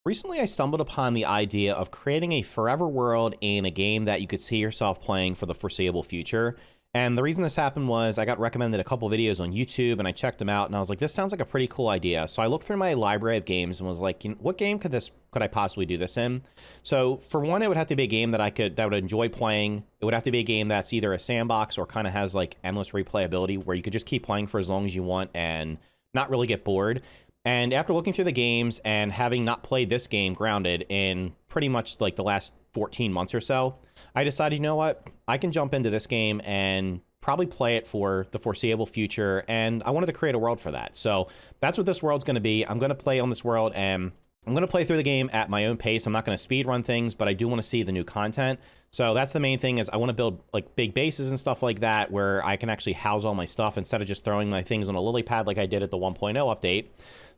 Recently, I stumbled upon the idea of creating a forever world in a game that you could see yourself playing for the foreseeable future. And the reason this happened was I got recommended a couple videos on YouTube and I checked them out and I was like, this sounds like a pretty cool idea. So I looked through my library of games and was like, what game could I possibly do this in? So for one, it would have to be a game that would enjoy playing. It would have to be a game that's either a sandbox or kind of has like endless replayability where you could just keep playing for as long as you want and not really get bored. And after looking through the games and having not played this game, Grounded, in pretty much like the last 14 months or so, I decided, you know what, I can jump into this game and probably play it for the foreseeable future. And I wanted to create a world for that. So that's what this world's going to be. I'm going to play on this world and I'm going to play through the game at my own pace. I'm not going to speed run things, but I do want to see the new content. So that's the main thing is I want to build like big bases and stuff like that where I can actually house all my stuff instead of just throwing my things on a lily pad like I did at the 1.0 update.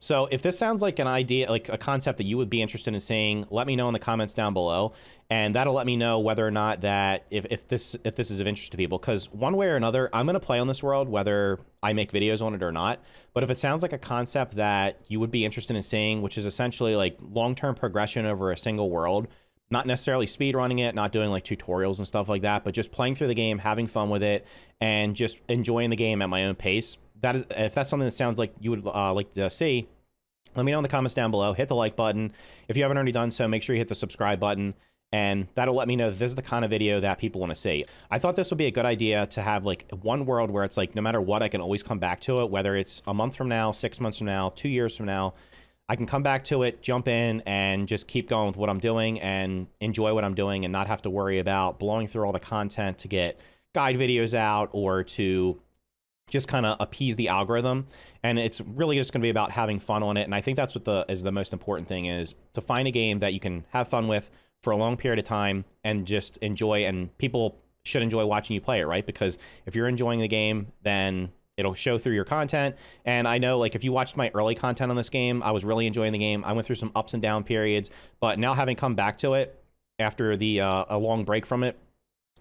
So if this sounds like an idea, like a concept that you would be interested in seeing, let me know in the comments down below. And that'll let me know whether or not that if this is of interest to people. Because one way or another, I'm going to play on this world, whether I make videos on it or not. But if it sounds like a concept that you would be interested in seeing, which is essentially like long-term progression over a single world, not necessarily speed running it, not doing like tutorials and stuff like that, but just playing through the game, having fun with it, and just enjoying the game at my own pace. That is, if that's something that sounds like you would like to see, let me know in the comments down below. Hit the like button. If you haven't already done so, make sure you hit the subscribe button, and that'll let me know that this is the kind of video that people want to see. I thought this would be a good idea to have like one world where it's like no matter what, I can always come back to it, whether it's a month from now, 6 months from now, 2 years from now. I can come back to it, jump in, and just keep going with what I'm doing and enjoy what I'm doing and not have to worry about blowing through all the content to get guide videos out or to just kind of appease the algorithm. And it's really just going to be about having fun on it. And I think that's what is the most important thing, is to find a game that you can have fun with for a long period of time and just enjoy. And people should enjoy watching you play it, right? Because if you're enjoying the game, then it'll show through your content. And I know, like, if you watched my early content on this game, I was really enjoying the game. I went through some ups and down periods, but now having come back to it after the a long break from it,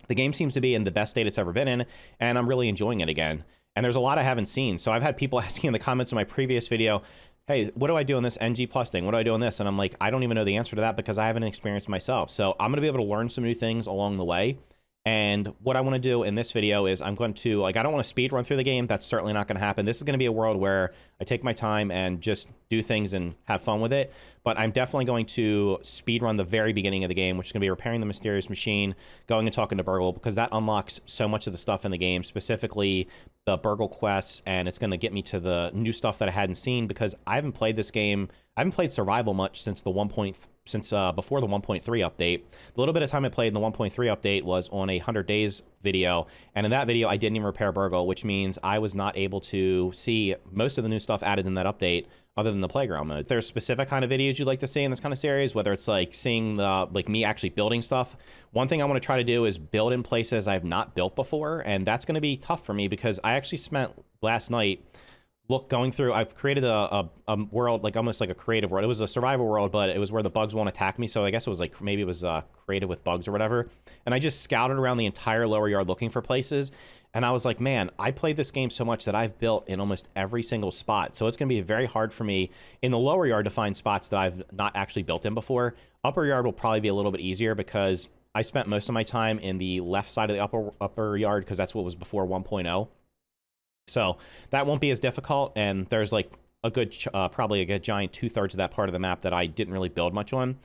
the game seems to be in the best state it's ever been in, and I'm really enjoying it again. And there's a lot I haven't seen. So I've had people asking in the comments of my previous video, hey, what do I do on this NG Plus thing? What do I do on this? And I'm like, I don't even know the answer to that because I haven't experienced myself. So I'm going to be able to learn some new things along the way. And what I want to do in this video is I'm going to, like, I don't want to speed run through the game. That's certainly not going to happen. This is going to be a world where I take my time and just do things and have fun with it. But I'm definitely going to speed run the very beginning of the game, which is going to be repairing the mysterious machine, going and talking to Burgle, because that unlocks so much of the stuff in the game, specifically the Burgle quests, and it's going to get me to the new stuff that I hadn't seen because I haven't played this game. I haven't played survival much since the before the 1.3 update. The little bit of time I played in the 1.3 update was on a 100 days video, and in that video I didn't even repair Burgle, which means I was not able to see most of the new stuff added in that update other than the playground mode. There's specific kind of videos you'd like to see in this kind of series, whether it's like seeing the me actually building stuff. One thing I want to try to do is build in places I've not built before, and that's going to be tough for me because I actually spent last night going through. I've created a world, like almost like a creative world. It was a survival world, but it was where the bugs won't attack me. So I guess it was like, maybe it was creative with bugs or whatever. And I just scouted around the entire lower yard looking for places. And I was like, man, I played this game so much that I've built in almost every single spot. So it's going to be very hard for me in the lower yard to find spots that I've not actually built in before. Upper yard will probably be a little bit easier because I spent most of my time in the left side of the upper yard because that's what was before 1.0. So that won't be as difficult, and there's like a good, probably a good giant 2/3 of that part of the map that I didn't really build much on.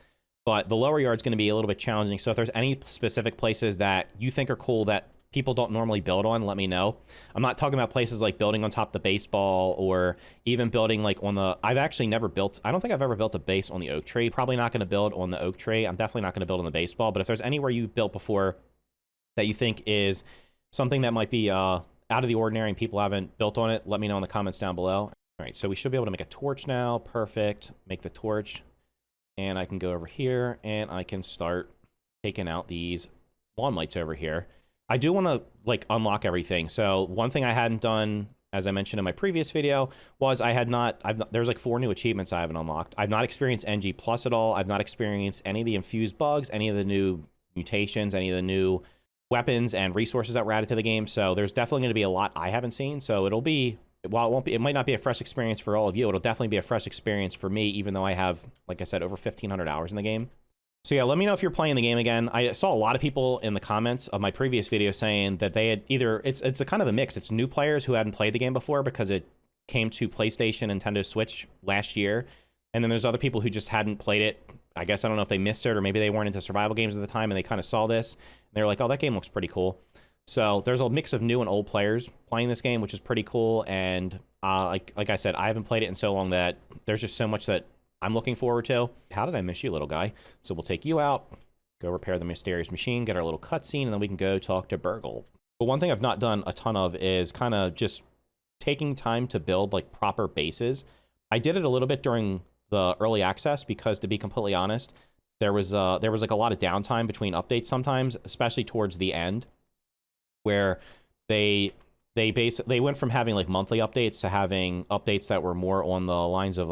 But the lower yard's going to be a little bit challenging. So if there's any specific places that you think are cool that people don't normally build on, let me know. I'm not talking about places like building on top of the baseball or even building like on the, I've actually never built, I don't think I've ever built a base on the oak tree. Probably not going to build on the oak tree. I'm definitely not going to build on the baseball. But if there's anywhere you've built before that you think is something that might be out of the ordinary and people haven't built on it, let me know in the comments down below. All right, so we should be able to make a torch now. Perfect. Make the torch. And I can go over here and I can start taking out these lawn lights over here. I do want to like unlock everything. So one thing I hadn't done, as I mentioned in my previous video, was there's like 4 new achievements I haven't unlocked. I've not experienced NG Plus at all. I've not experienced any of the infused bugs, any of the new mutations, any of the new weapons and resources that were added to the game. So there's definitely going to be a lot I haven't seen. So it'll be while it won't be, it might not be a fresh experience for all of you, it'll definitely be a fresh experience for me, even though I have, like I said, over 1,500 hours in the game. So yeah, let me know if you're playing the game again. I saw a lot of people in the comments of my previous video saying that they had either, it's a kind of a mix. It's new players who hadn't played the game before because it came to PlayStation, Nintendo Switch last year. And then there's other people who just hadn't played it. I guess I don't know if they missed it or maybe they weren't into survival games at the time and they kind of saw this. And they were like, oh, that game looks pretty cool. So there's a mix of new and old players playing this game, which is pretty cool. And like I said, I haven't played it in so long that there's just so much that I'm looking forward to. How did I miss you, little guy? So we'll take you out, go repair the mysterious machine, get our little cutscene, and then we can go talk to Burgle. But one thing I've not done a ton of is kind of just taking time to build like proper bases. I did it a little bit during the early access because, to be completely honest, there was like a lot of downtime between updates sometimes, especially towards the end, where they went from having like monthly updates to having updates that were more on the lines of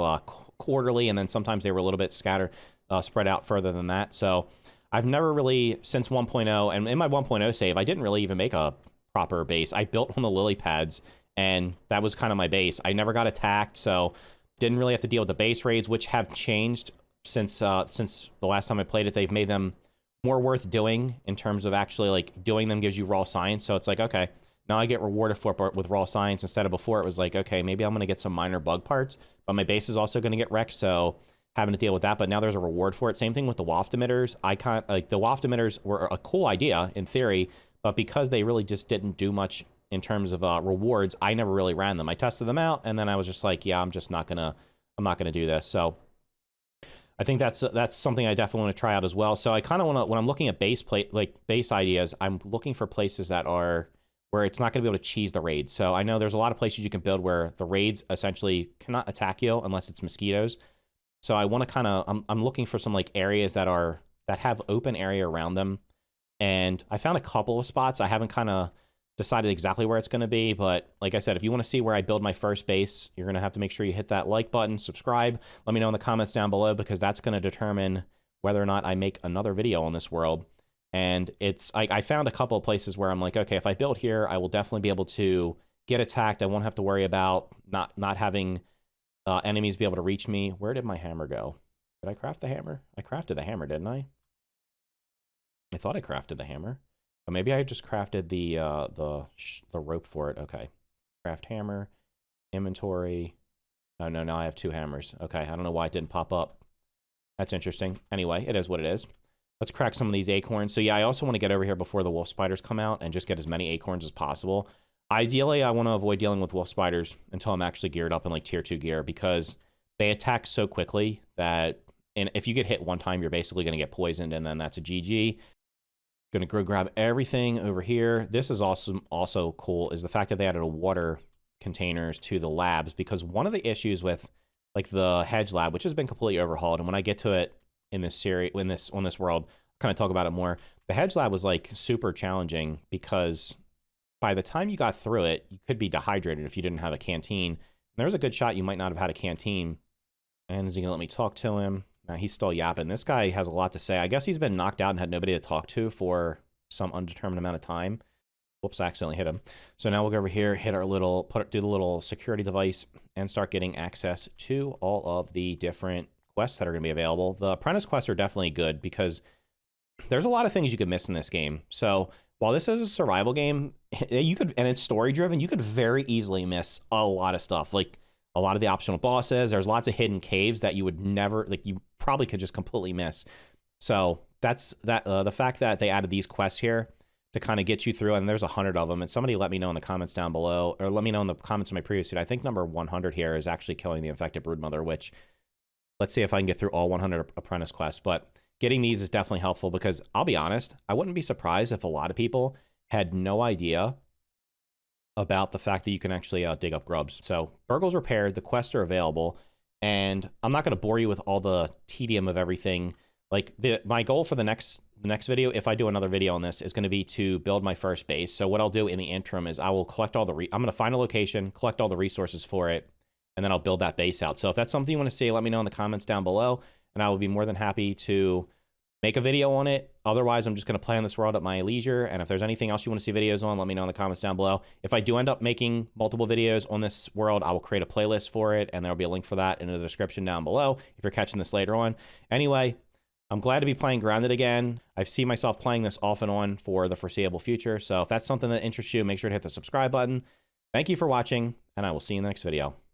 quarterly, and then sometimes they were a little bit spread out further than that. So I've never really, since 1.0, and in my 1.0 save, I didn't really even make a proper base. I built on the lily pads, and that was kind of my base. I never got attacked, so didn't really have to deal with the base raids, which have changed since the last time I played it. They've made them more worth doing in terms of actually like doing them gives you raw science. So it's like, okay, now I get rewarded for it with raw science instead of before it was like, okay, maybe I'm going to get some minor bug parts, but my base is also going to get wrecked, so having to deal with that. But now there's a reward for it. Same thing with the waft emitters. The waft emitters were a cool idea in theory, but because they really just didn't do much in terms of rewards, I never really ran them. I tested them out, and then I was just like, yeah, I'm not gonna do this. So I think that's something I definitely want to try out as well. So I kind of want to, when I'm looking at base ideas, I'm looking for places that are where it's not going to be able to cheese the raids. So I know there's a lot of places you can build where the raids essentially cannot attack you unless it's mosquitoes. So I want to kind of, I'm looking for some like areas that have open area around them. And I found a couple of spots. I haven't kind of decided exactly where it's going to be, but like I said, if you want to see where I build my first base, you're going to have to make sure you hit that like button, subscribe. Let me know in the comments down below, because that's going to determine whether or not I make another video on this world. And it's, I found a couple of places where I'm like, okay, if I build here, I will definitely be able to get attacked. I won't have to worry about not having enemies be able to reach me. Where did my hammer go? Did I craft the hammer? I crafted the hammer, didn't I? I thought I crafted the hammer. But maybe I just crafted the rope for it. Okay. Craft hammer. Inventory. Oh, no, now I have 2 hammers. Okay, I don't know why it didn't pop up. That's interesting. Anyway, it is what it is. Let's crack some of these acorns. So yeah, I also want to get over here before the wolf spiders come out and just get as many acorns as possible. Ideally, I want to avoid dealing with wolf spiders until I'm actually geared up in like tier 2 gear, because they attack so quickly that, and if you get hit one time, you're basically going to get poisoned, and then that's a GG. Going to go grab everything over here. This is also cool, is the fact that they added a water containers to the labs, because one of the issues with like the hedge lab, which has been completely overhauled, and when I get to it in this series, on this world, I'll kind of talk about it more. The hedge lab was like super challenging because by the time you got through it, you could be dehydrated if you didn't have a canteen. And there's a good shot you might not have had a canteen. And is he gonna let me talk to him? Nah, he's still yapping. This guy has a lot to say. I guess he's been knocked out and had nobody to talk to for some undetermined amount of time. Whoops, I accidentally hit him. So now we'll go over here, hit our little, do the little security device, and start getting access to all of the different quests that are going to be available. The apprentice quests are definitely good because there's a lot of things you could miss in this game. So while this is a survival game, you could, and it's story driven, you could very easily miss a lot of stuff. Like a lot of the optional bosses, there's lots of hidden caves that you would never, like you probably could just completely miss. So that's the fact that they added these quests here to kind of get you through, and there's 100 of them. And somebody let me know in the comments down below, or let me know in the comments of my previous video. I think number 100 here is actually killing the infected broodmother, which let's see if I can get through all 100 apprentice quests. But getting these is definitely helpful because I'll be honest, I wouldn't be surprised if a lot of people had no idea about the fact that you can actually dig up grubs. So Burgle's repaired, the quests are available, and I'm not going to bore you with all the tedium of everything. Like my goal for the next video, if I do another video on this, is going to be to build my first base. So what I'll do in the interim is I will collect all the, I'm going to find a location, collect all the resources for it, and then I'll build that base out. So if that's something you want to see, let me know in the comments down below, and I will be more than happy to make a video on it. Otherwise, I'm just going to play on this world at my leisure. And if there's anything else you want to see videos on, let me know in the comments down below. If I do end up making multiple videos on this world, I will create a playlist for it, and there'll be a link for that in the description down below if you're catching this later on. Anyway, I'm glad to be playing Grounded again. I see myself playing this off and on for the foreseeable future. So if that's something that interests you, make sure to hit the subscribe button. Thank you for watching, and I will see you in the next video.